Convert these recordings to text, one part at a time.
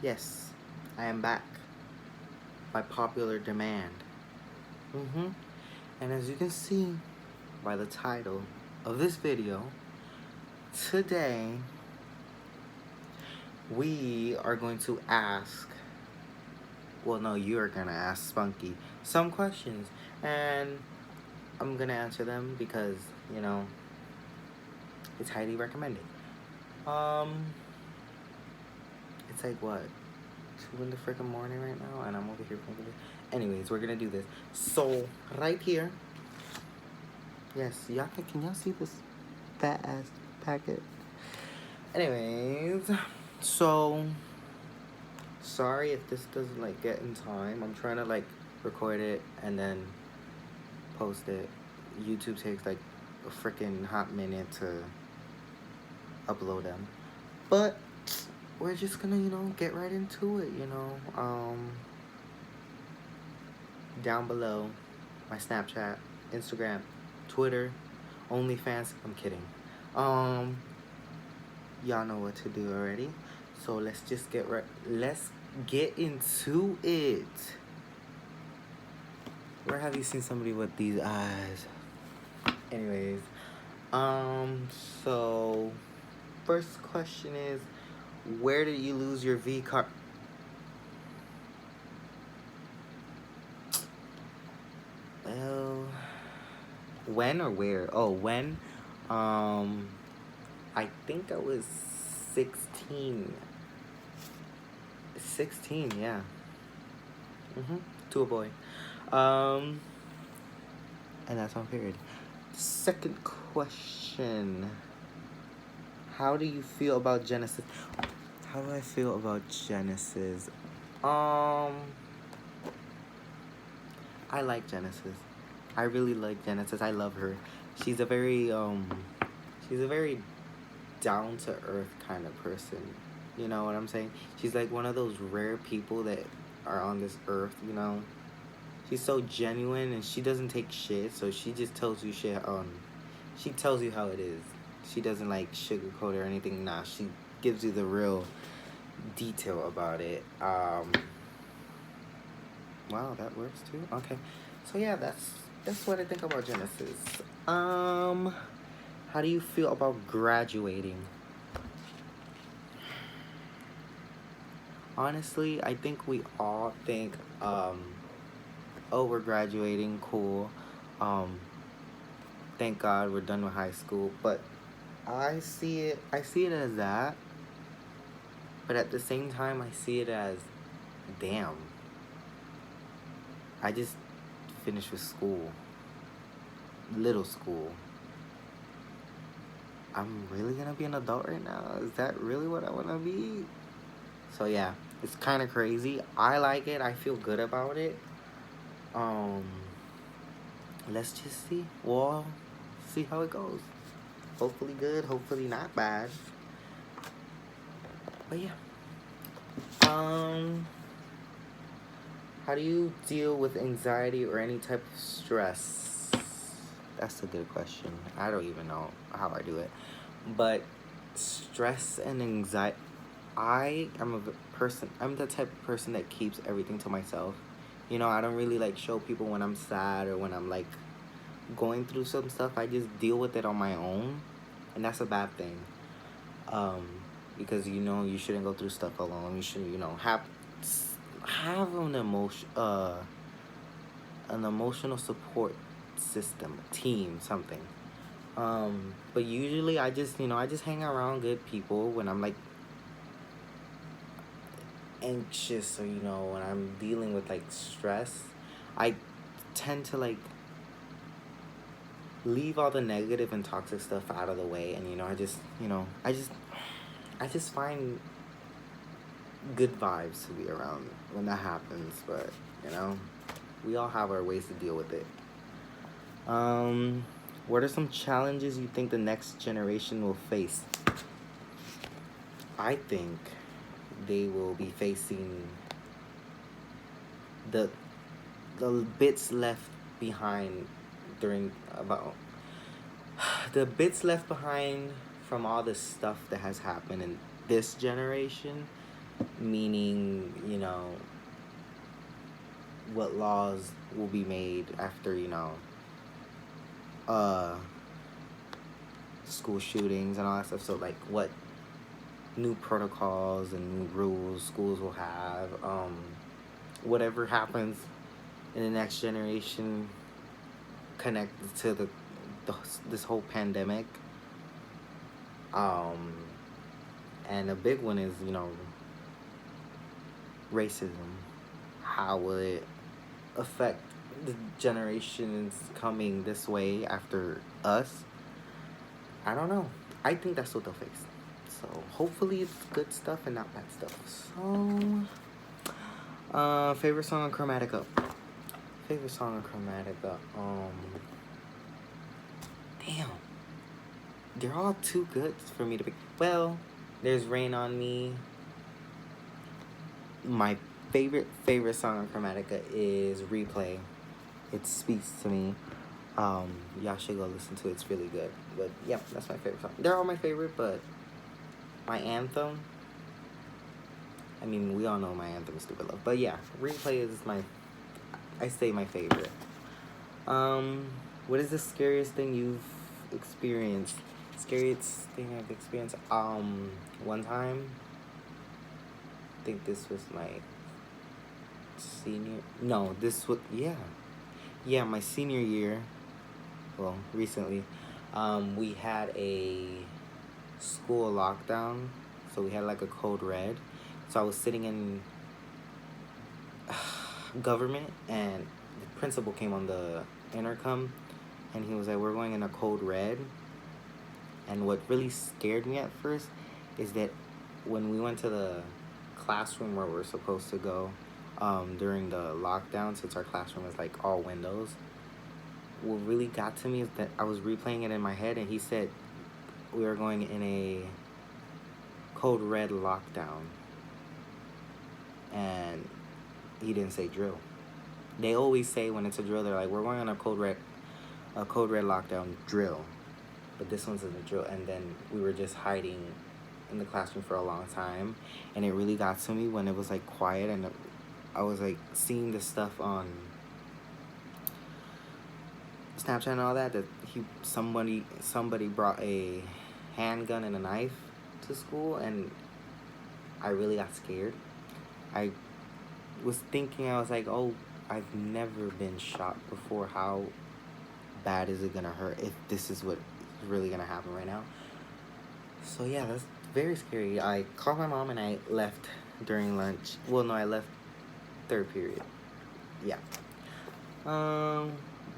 Yes, I am back by popular demand. And as you can see by the title of this video, today we are going to ask, well, no, you're gonna ask Spunky some questions, and I'm gonna answer them because, you know, it's highly recommended. Um, it's like what? 2 in the freaking morning right now, and I'm over here thinking. Anyways, we're gonna do this. So right here, yes, can y'all see this fat ass packet? Anyways, so sorry if this doesn't like get in time. I'm trying to like record it and then post it. YouTube takes like a freaking hot minute to upload them, but we're just gonna, get right into it. Down below, my Snapchat, Instagram, Twitter, OnlyFans. I'm kidding. Y'all know what to do already. So let's just let's get into it. Where have you seen somebody with these eyes? Anyways, so first question is, where did you lose your V card? Well, when or where? Oh, when? I think I was 16. 16, yeah. To a boy. And that's on period. Second question. How do you feel about Genesis? How do I feel about Genesis? I like Genesis. I really like Genesis. I love her. She's a very down to earth kind of person. You know what I'm saying? She's like one of those rare people that are on this earth, She's so genuine and she doesn't take shit, so she just tells you shit she tells you how it is. She doesn't like sugarcoat or anything. Nah, she gives you the real detail about it. Wow, that works too. Okay. So yeah, that's what I think about Genesis. How do you feel about graduating? Honestly, I think we all think, oh, we're graduating, cool. Thank God we're done with high school. But I see it as that. But at the same time, I see it as, damn, I just finished with school. Little school. I'm really gonna be an adult right now? Is that really what I wanna be? So yeah, it's kind of crazy. I like it. I feel good about it. Let's just see. Well, see how it goes. Hopefully good. Hopefully not bad. But yeah. How do you deal with anxiety or any type of stress? That's a good question. I don't even know how I do it. But stress and anxiety, I'm the type of person that keeps everything to myself. I don't really like show people when I'm sad or when I'm like going through some stuff. I just deal with it on my own, and that's a bad thing. Because you shouldn't go through stuff alone. You should have an emotional support system, team, something. But usually I just hang around good people when I'm like anxious or when I'm dealing with like stress. I tend to like leave all the negative and toxic stuff out of the way, and I just find good vibes to be around when that happens. But we all have our ways to deal with it. What are some challenges you think the next generation will face? I think they will be facing the bits left behind the bits left behind from all the stuff that has happened in this generation. meaning, what laws will be made after, uh, school shootings and all that stuff. So, like, what new protocols and new rules schools will have, whatever happens in the next generation connected to this whole pandemic. Um, and a big one is, racism. How will it affect the generations coming this way after us? I don't know. I think that's what they'll face. So hopefully it's good stuff and not bad stuff. So, favorite song on Chromatica. Favorite song on Chromatica. Damn. They're all too good for me to pick. Well, there's Rain on Me. My favorite song on Chromatica is Replay. It speaks to me. Y'all should go listen to it. It's really good. But yeah, that's my favorite song. They're all my favorite, but my anthem. I mean, we all know my anthem is Stupid Love. But yeah, Replay is I say my favorite. What is the scariest thing you've experienced? Scariest thing I've experienced? One time, I think this was my my senior year. Well, recently, we had a school lockdown, so we had like a code red. So I was sitting in government, and the principal came on the intercom, and he was like, "We're going in a code red." And what really scared me at first is that when we went to the classroom where we're supposed to go during the lockdown, since our classroom is like all windows, what really got to me is that I was replaying it in my head, and he said we were going in a code red lockdown, and he didn't say drill. They always say when it's a drill, they're like, we're going on a code red lockdown drill, but this one's in the drill. And then we were just hiding in the classroom for a long time, and it really got to me when it was like quiet, and I was like seeing this stuff on Snapchat and all that somebody brought a handgun and a knife to school, and I really got scared. I was thinking, I was like, oh, I've never been shot before. How bad is it gonna hurt if this is what is really gonna happen right now? So yeah, that's very scary. I called my mom and I left during lunch. Well, no, I left third period. Yeah.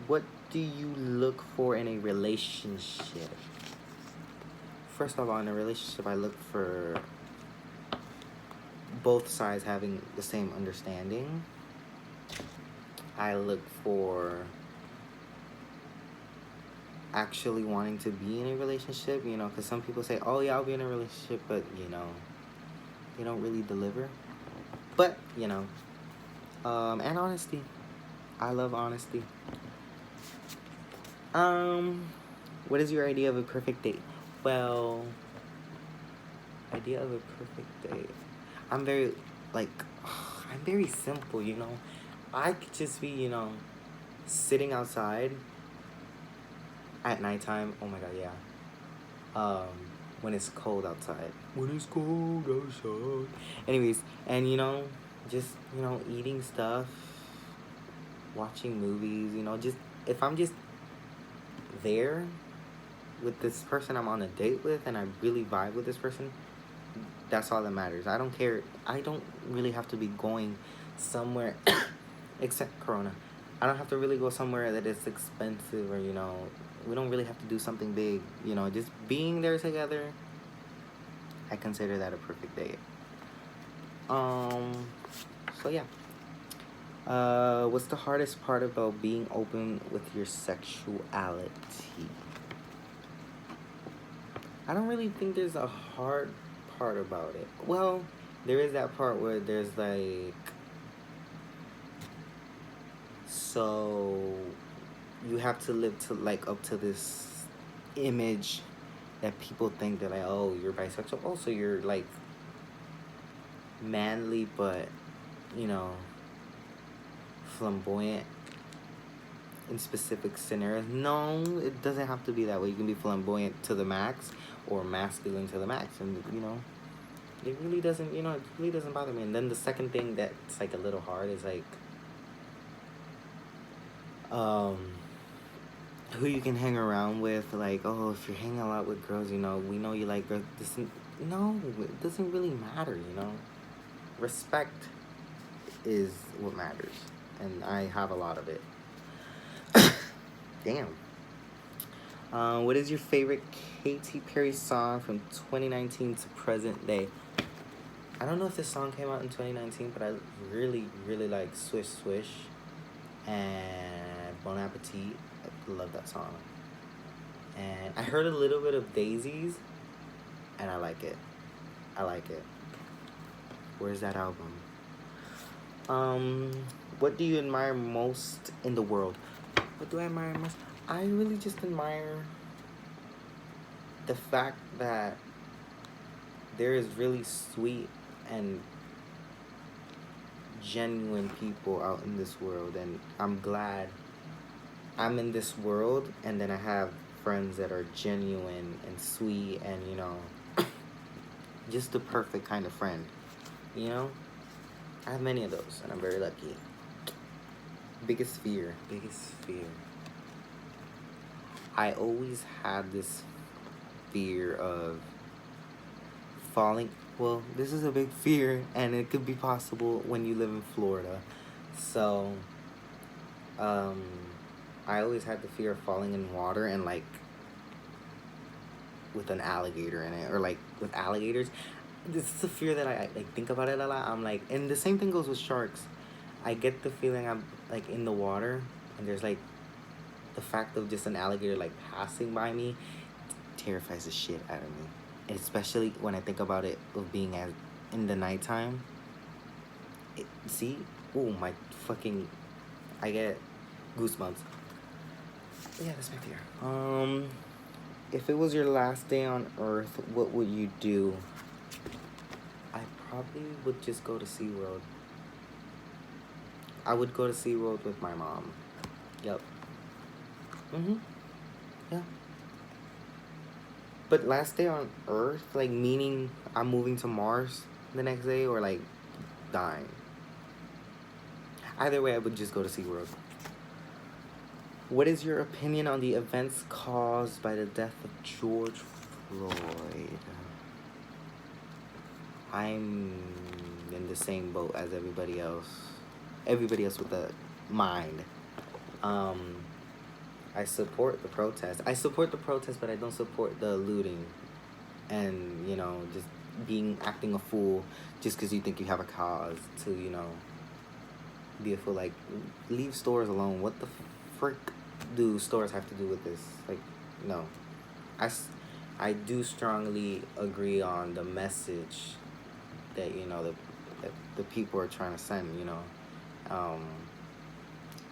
What do you look for in a relationship? First of all, in a relationship, I look for both sides having the same understanding. I look for actually wanting to be in a relationship, because some people say, oh yeah, I'll be in a relationship, but they don't really deliver. But, and honesty. I love honesty. What is your idea of a perfect date? Well, idea of a perfect date. I'm very simple, I could just be, sitting outside at nighttime. Oh my god, yeah. When it's cold outside. Anyways, and just, eating stuff, watching movies, just if I'm just there with this person I'm on a date with and I really vibe with this person, that's all that matters. I don't care. I don't really have to be going somewhere except Corona. I don't have to really go somewhere that is expensive, or we don't really have to do something big. Just being there together, I consider that a perfect date. So yeah. What's the hardest part about being open with your sexuality? I don't really think there's a hard part about it. Well, there is that part where there's like, so you have to live to like up to this image that people think that like, oh, you're bisexual. Also, you're like manly, but, you know, flamboyant in specific scenarios. No, it doesn't have to be that way. You can be flamboyant to the max or masculine to the max, and you know, it really doesn't. You know, it really doesn't bother me. And then the second thing that's like a little hard is like, um, who you can hang around with. Like, oh, if you're hanging a lot with girls, you know, we know you like girls. No, it doesn't really matter. You know, respect is what matters, and I have a lot of it. Damn. What is your favorite Katy Perry song from 2019 to present day? I don't know if this song came out in 2019, but I really, really like Swish Swish and Bon Appetit. I love that song. And I heard a little bit of Daisies, and I like it. I like it. Where's that album? What do you admire most in the world? What do I admire most? I really just admire the fact that there is really sweet and genuine people out in this world, and I'm glad I'm in this world, and then I have friends that are genuine and sweet and, you know, just the perfect kind of friend, you know? I have many of those, and I'm very lucky. Biggest fear. I always had this fear of falling. Well, this is a big fear, and it could be possible when you live in Florida. So, I always had the fear of falling in water and, like, with an alligator in it, or, like, with alligators. This is a fear that I like, think about it a lot. I'm like, and the same thing goes with sharks. I get the feeling I'm, like, in the water, and there's, like, the fact of just an alligator, like, passing by me terrifies the shit out of me. And especially when I think about it of being in the nighttime. See? Oh, my fucking... I get goosebumps. Yeah, that's my fear. If it was your last day on Earth, what would you do? I probably would just go to SeaWorld. I would go to SeaWorld with my mom. Yep. Yeah. But last day on Earth, like, meaning I'm moving to Mars the next day, or, like, dying. Either way, I would just go to SeaWorld. What is your opinion on the events caused by the death of George Floyd? I'm in the same boat as everybody else. Everybody else with a mind. I support the protest. But I don't support the looting. And, you know, just acting a fool just because you think you have a cause to, you know, be a fool. Like, leave stores alone. What the frick do stores have to do with this? Like, no. I do strongly agree on the message that, you know, that the people are trying to send, you know.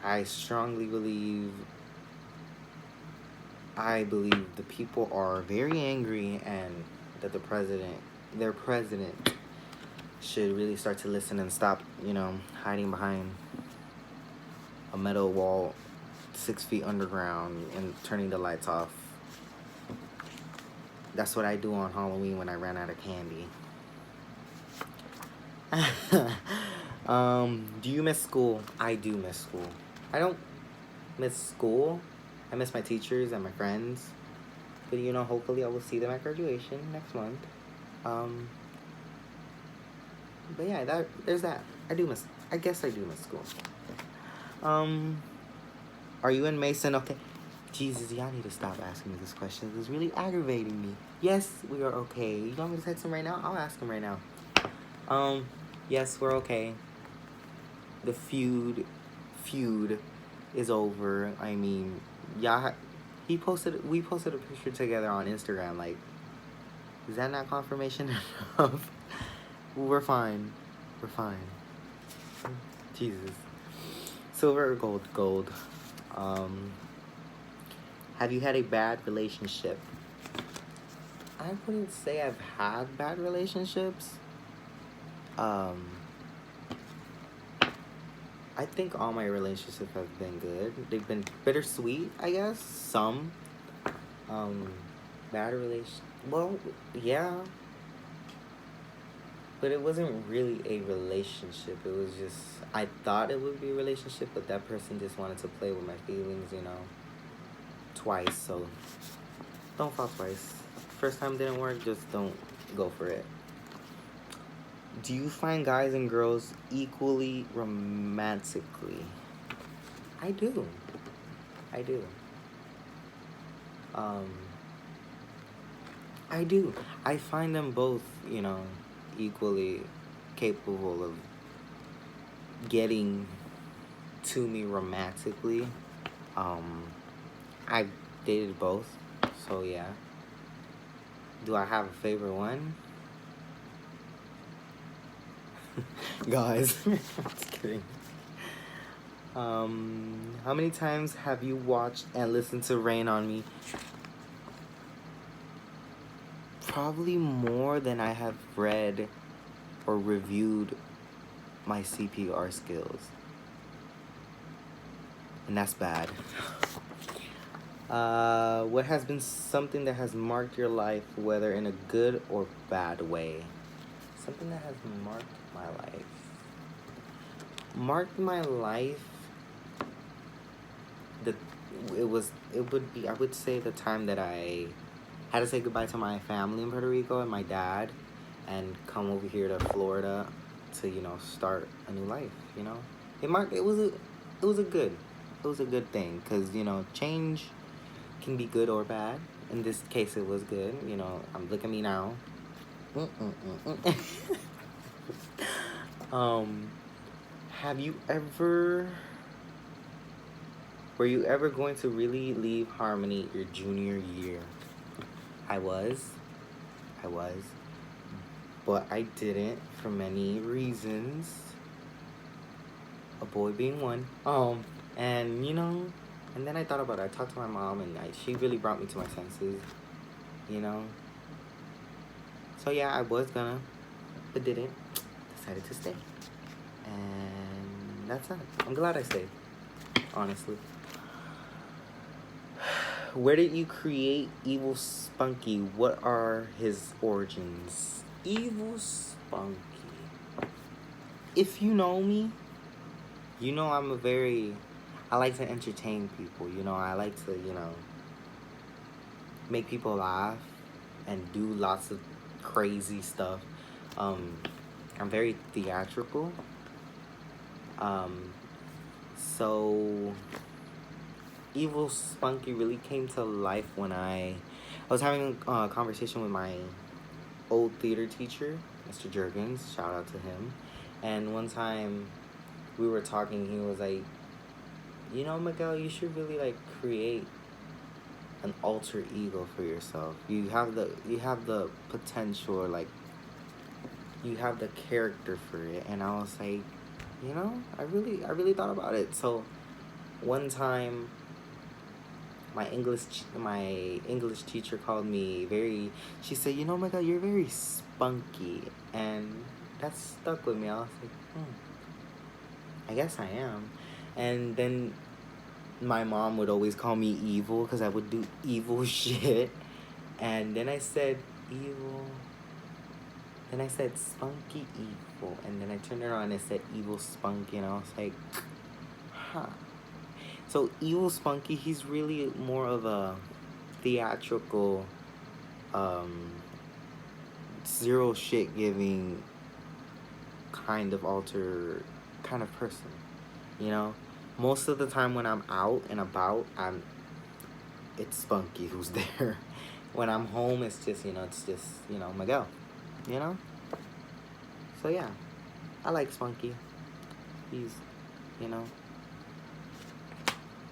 I strongly believe the people are very angry, and that their president should really start to listen and stop, you know, hiding behind a metal wall 6 feet underground and turning the lights off. That's what I do on Halloween when I ran out of candy. Do you miss school? I do miss school. I don't miss school. I miss my teachers and my friends. But, you know, hopefully I will see them at graduation next month. But yeah, there's that. I guess I do miss school. Are you in Mason? Okay. Jesus, y'all need to stop asking me this question. It's really aggravating me. Yes, we are okay. You want me to text him right now? I'll ask him right now. Yes, we're okay. The feud is over. I mean, y'all, we posted a picture together on Instagram. Like, is that not confirmation enough? We're fine. Jesus. Silver or gold? Gold. Have you had a bad relationship? I wouldn't say I've had bad relationships. Um, I think all my relationships have been good. They've been bittersweet, I guess. Some. Um, bad relation. Well, yeah, but it wasn't really a relationship. It was just I thought it would be a relationship, but that person just wanted to play with my feelings, twice. So don't fall twice. First time didn't work. Just don't go for it. Do you find guys and girls equally romantically? I do. I do. Um, I do. I find them both, equally capable of getting to me romantically. Um, I've dated both, so yeah. Do I have a favorite one? Guys, just kidding. How many times have you watched and listened to Rain on Me? Probably more than I have read or reviewed my CPR skills. And that's bad. What has been something that has marked your life, whether in a good or bad way? Something that has marked my life. Marked my life. I would say the time that I had to say goodbye to my family in Puerto Rico and my dad, and come over here to Florida to start a new life. It was a good thing, because change can be good or bad. In this case, it was good. Look at me now. um, have you ever? Were you ever going to really leave Harmony your junior year? I was, but I didn't for many reasons. A boy being one. And and then I thought about it. I talked to my mom, and she really brought me to my senses. You know. So yeah, I was gonna, but didn't. Decided to stay, and that's it. I'm glad I stayed. Honestly. Where did you create Evil Spunky? What are his origins? Evil Spunky. If you know me, I like to entertain people. I like to, make people laugh and do lots of crazy stuff. I'm very theatrical. So Evil Spunky really came to life when I was having a conversation with my old theater teacher, Mr. Jurgens. Shout out to him. And one time we were talking, he was like, Miguel, you should really create an alter ego for yourself. You have the potential, or you have the character for it. And I was like, I really thought about it. So one time my English teacher called me she said, Miguel, you're very spunky. And that stuck with me. I was like, I guess I am. And then my mom would always call me evil because I would do evil shit. And then I said evil. Then I said spunky evil. And then I turned around and I said Evil Spunky. And I was like, huh. So Evil Spunky, he's really more of a theatrical, zero shit giving kind of person. Most of the time when I'm out and about, it's Spunky who's there. When I'm home, it's just Miguel. So yeah, I like Spunky. He's,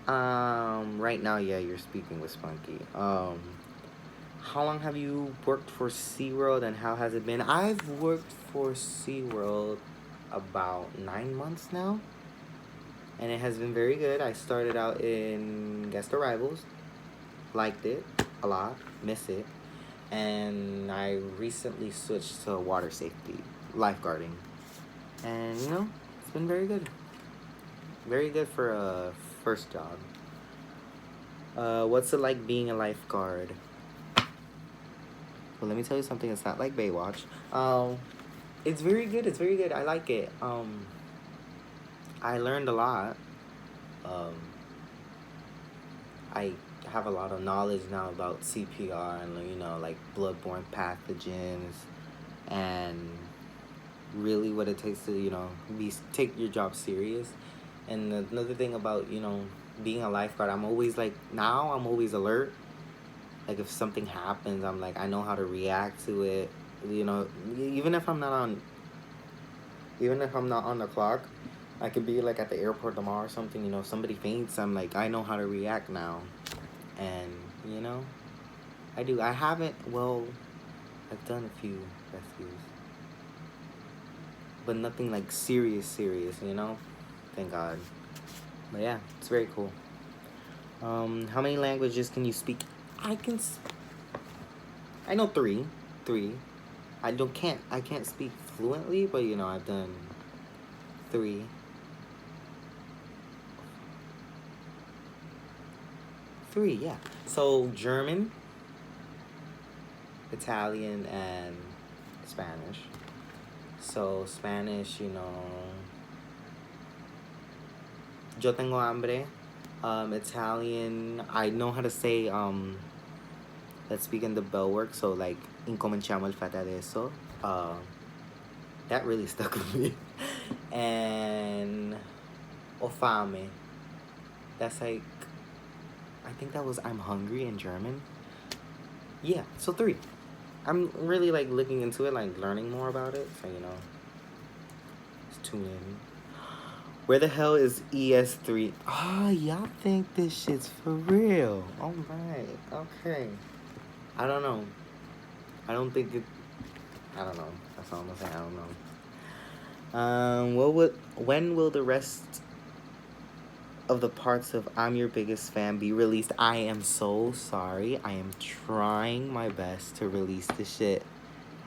right now, yeah, you're speaking with Spunky. How long have you worked for SeaWorld, and how has it been? I've worked for SeaWorld about 9 months now, and it has been very good. I started out in guest arrivals, liked it a lot, miss it, and I recently switched to water safety, lifeguarding. And, it's been very good. Very good for a first job. What's it like being a lifeguard? Well, let me tell you something. It's not like Baywatch. It's very good. It's very good. I like it. I learned a lot. Um, I have a lot of knowledge now about CPR and like bloodborne pathogens and really what it takes to take your job serious. And another thing about being a lifeguard, I'm always alert. Like if something happens, I'm like I know how to react to it. Even if I'm not on the clock, I could be like at the airport tomorrow or something. If somebody faints, I'm like I know how to react now. And I do. I haven't. Well, I've done a few rescues, but nothing like serious. Thank God. But yeah, it's very cool. How many languages can you speak? I know three. Three. I can't speak fluently, but I've done three. Three, yeah. So German, Italian, and Spanish. So Spanish, yo tengo hambre. Italian, I know how to say let's begin the bell work. So like incominciamo il fate adesso. That really stuck with me. And ho fame. That's like, I think that was I'm hungry in German. Yeah, so three. I'm really like looking into it, like learning more about it. So just tune in. Where the hell is ES3? Oh, y'all think this shit's for real? All right, okay. I don't know. I don't think it. I don't know. That's all I'm gonna say. I don't know. When will the rest of the parts of I'm Your Biggest Fan be released? I am so sorry. I am trying my best to release this shit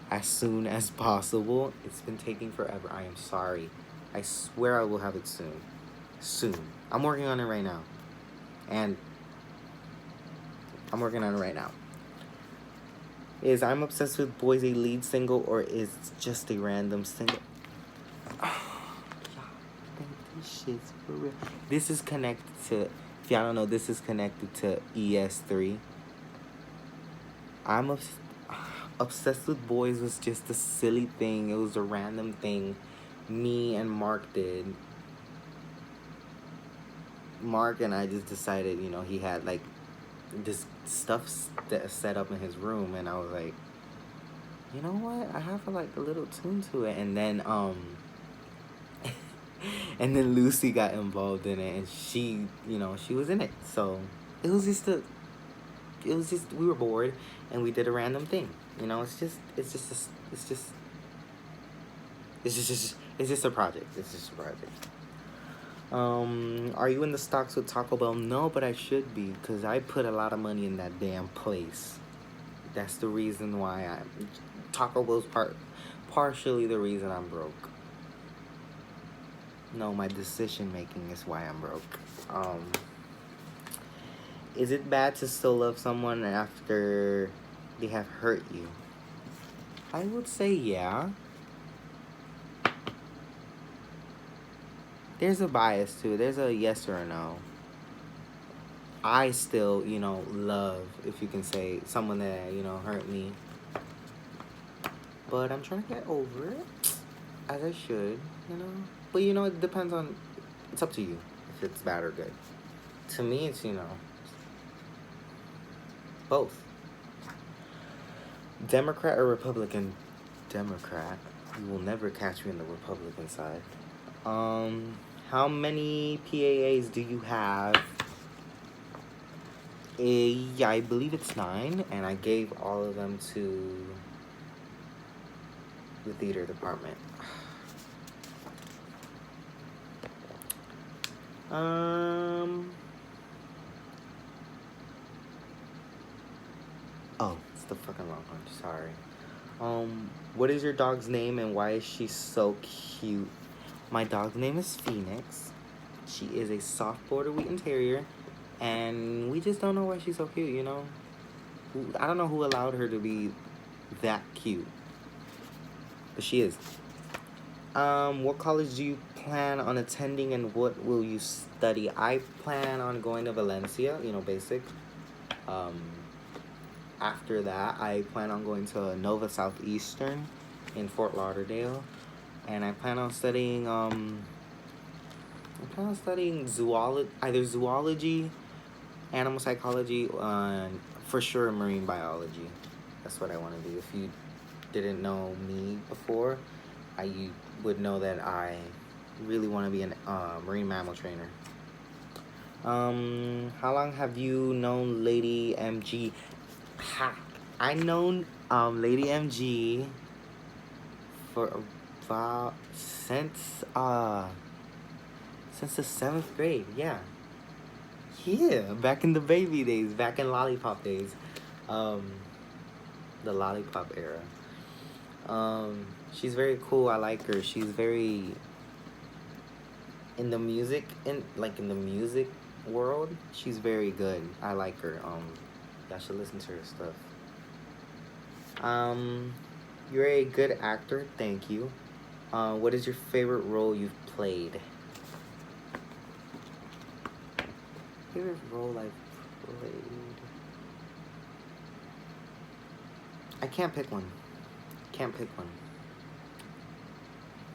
as soon as possible. It's been taking forever. I am sorry. I swear I will have it soon. Soon. I'm working on it right now. Is I'm Obsessed with Boise lead single or is just a random single? This shit's for real. This is connected to, if y'all don't know, this is connected to ES3. I'm Obsessed with Boys was just a silly thing. It was a random thing me and Mark did. Mark and I just decided, he had like this stuff set up in his room, and I was like, you know what? I have like a little tune to it, and then and then Lucy got involved in it, and she was in it. So it was just we were bored, and we did a random thing. It's just a project. It's just a project. Are you in the stocks with Taco Bell? No, but I should be, because I put a lot of money in that damn place. That's the reason why Taco Bell's partially the reason I'm broke. No, my decision making is why I'm broke. Is it bad to still love someone after they have hurt you? I would say yeah. There's a bias to it. There's a yes or a no. I still, love, if you can say, someone that, hurt me. But I'm trying to get over it, as I should, But, it depends on, it's up to you if it's bad or good. To me, it's, both. Democrat or Republican? Democrat. You will never catch me in the Republican side. How many PAAs do you have? Yeah, I believe it's 9, and I gave all of them to the theater department. Oh, it's the fucking wrong one. Sorry. What is your dog's name and why is she so cute? My dog's name is Phoenix. She is a soft border Wheaten Terrier, and we just don't know why she's so cute, you know? I don't know who allowed her to be that cute, but she is. What college do you plan on attending, and what will you study? I plan on going to Valencia, you know, basic. After that, I plan on going to Nova Southeastern in Fort Lauderdale, and I plan on studying zoology, either zoology, animal psychology, for sure marine biology. That's what I want to do. If you didn't know me before, you would know that I really want to be a marine mammal trainer. How long have you known Lady MG? I known Lady MG for about since the 7th grade. Yeah, back in the baby days, back in lollipop days, the lollipop era. She's very cool. I like her. She's very in the music world. She's very good. I like her. Y'all should listen to her stuff. You're a good actor. Thank you. What is your favorite role you've played? Favorite role I've played? I can't pick one.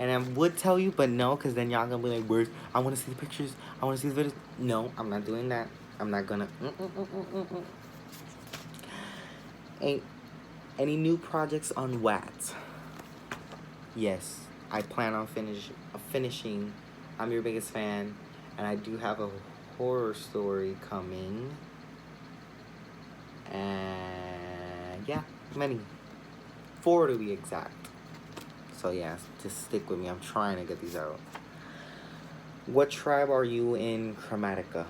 And I would tell you, but no, because then y'all gonna be like, where's, I want to see the pictures. I want to see the videos. No, I'm not doing that. I'm not gonna. Any new projects on Wax? Yes, I plan on finishing. I'm your biggest fan, and I do have a horror story coming. And yeah, many. 4 to be exact. So yeah, just stick with me. I'm trying to get these out. What tribe are you in Chromatica?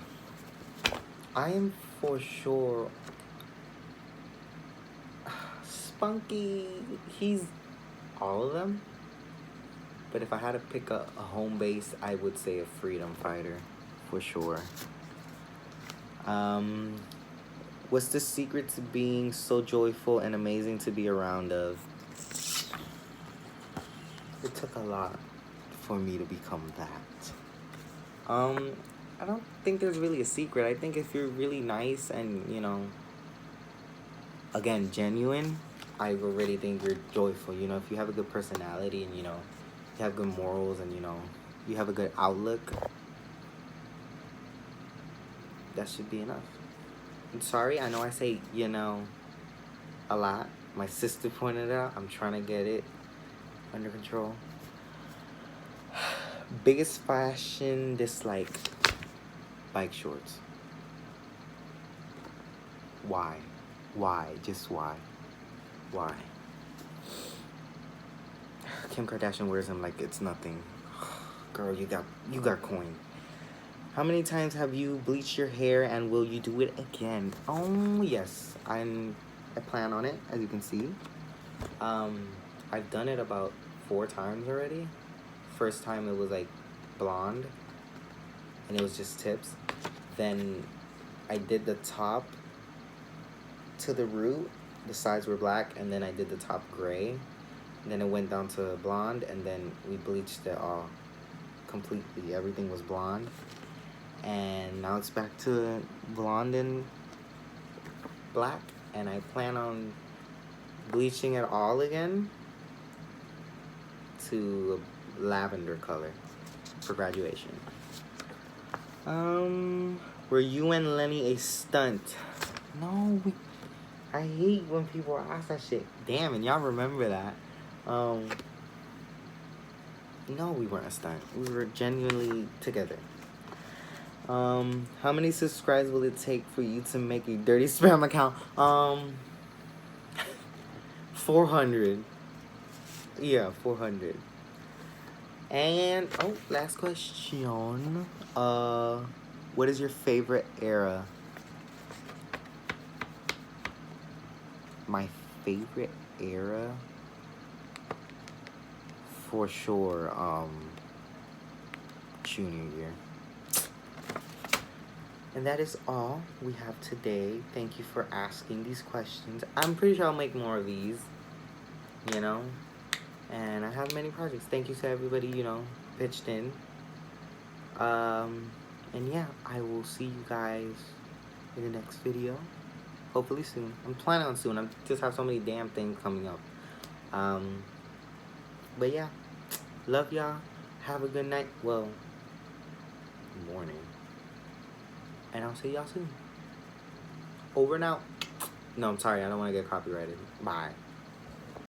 I am for sure Spunky. He's all of them. But if I had to pick a home base, I would say a freedom fighter for sure. What's the secret to being so joyful and amazing to be around of? It took a lot for me to become that. I don't think there's really a secret. I think if you're really nice and, you know, again, genuine, I already think you're joyful. You know, if you have a good personality and, you know, you have good morals and, you know, you have a good outlook, that should be enough. I'm sorry, I know I say, you know, a lot. My sister pointed it out. I'm trying to get it under control. Biggest fashion dislike? Bike shorts. Why? Just why? Why? Kim Kardashian wears them like it's nothing. Girl, you got coin. How many times have you bleached your hair, and will you do it again? Oh yes, I plan on it, as you can see. I've done it about 4 times already. First time it was like blonde, and it was just tips. Then I did the top to the root. The sides were black, and then I did the top gray. And then it went down to blonde, and then we bleached it all completely. Everything was blonde. And now it's back to blonde and black, and I plan on bleaching it all again to a lavender color for graduation. Were you and Lenny a stunt? No, I hate when people ask that shit. Damn, and y'all remember that. No, we weren't a stunt. We were genuinely together. How many subscribers will it take for you to make a dirty spam account? 400. Yeah, 400. And, last question. What is your favorite era? My favorite era? For sure, junior year. And that is all we have today. Thank you for asking these questions. I'm pretty sure I'll make more of these, you know. And I have many projects. Thank you to everybody, you know, pitched in. And yeah, I will see you guys in the next video. Hopefully soon. I'm planning on soon. I just have so many damn things coming up. But yeah, love y'all. Have a good night. Well, morning. And I'll see y'all soon. Over and out. No, I'm sorry. I don't want to get copyrighted. Bye.